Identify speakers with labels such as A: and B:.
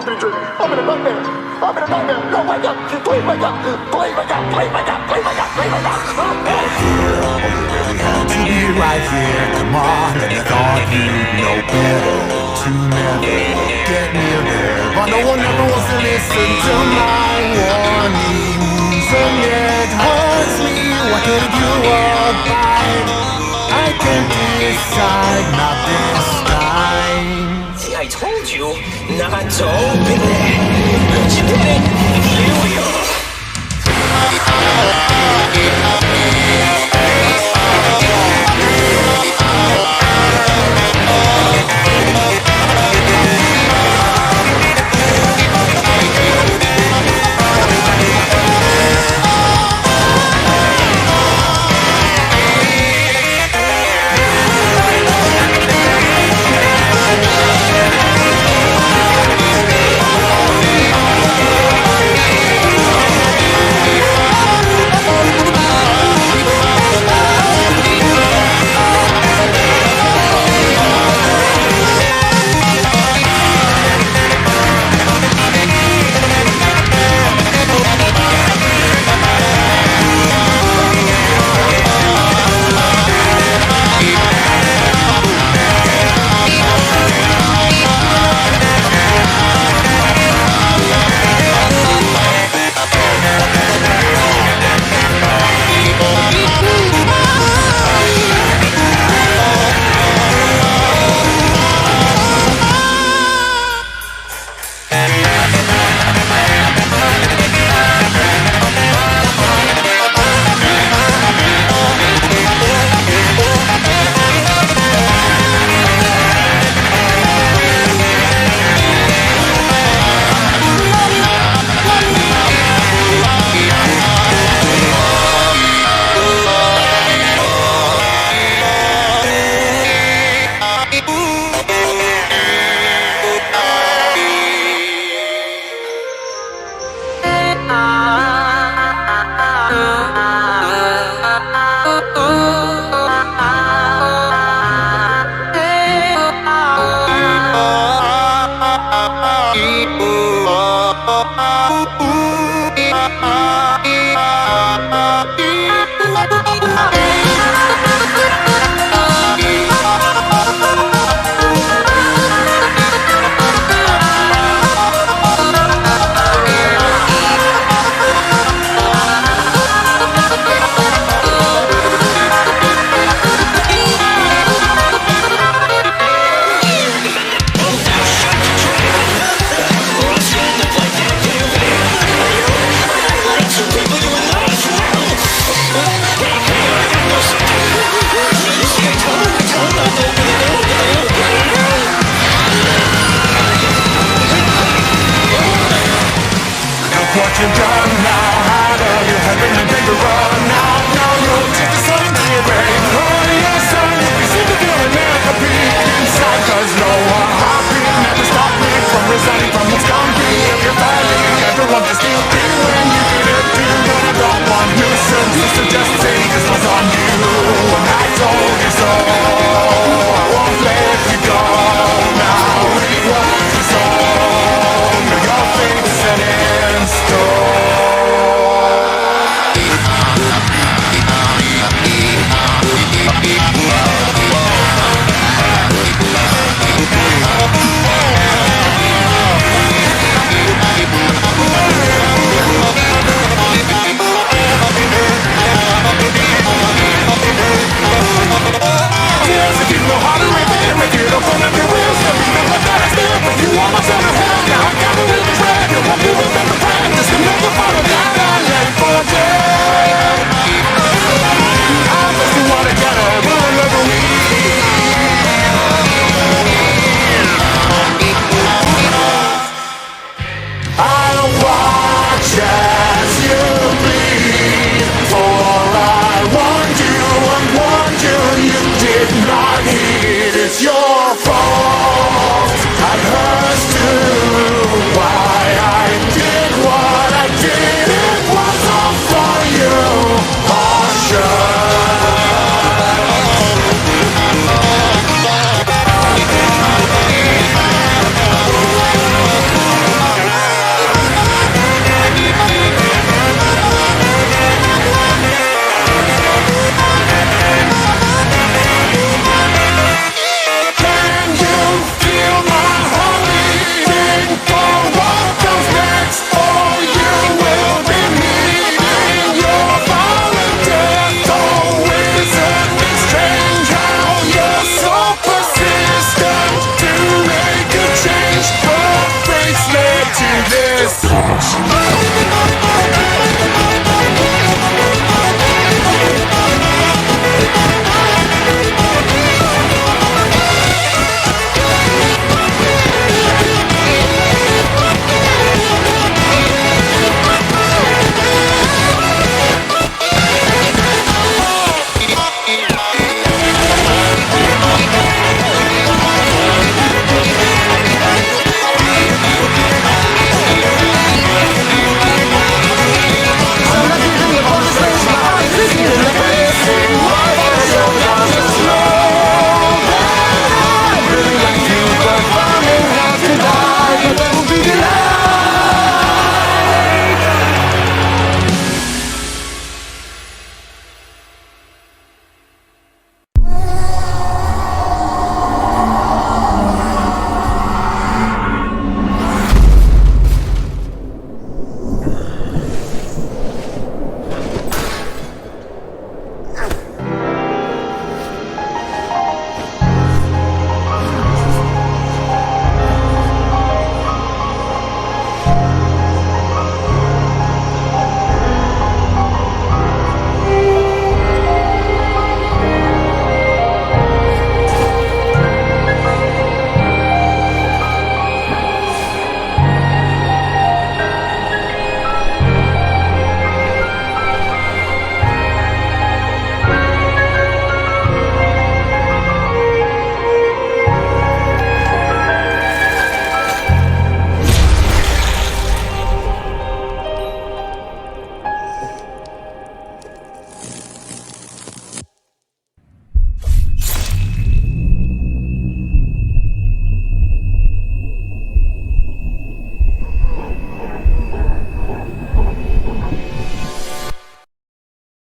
A: dream. I'm in a nightmare. I'm in a nightmare. No, wake up. Please wake up. Please wake up. Please wake up. Please wake up. Please wake up.
B: To be right here, come on, and I thought you'd know better to never get near there. But no one ever wants to listen to my warnings, and it hurts me. Why can't you abide? I can't decide, not this time.
C: See, I told you not to open it, but you didn't. Here we are.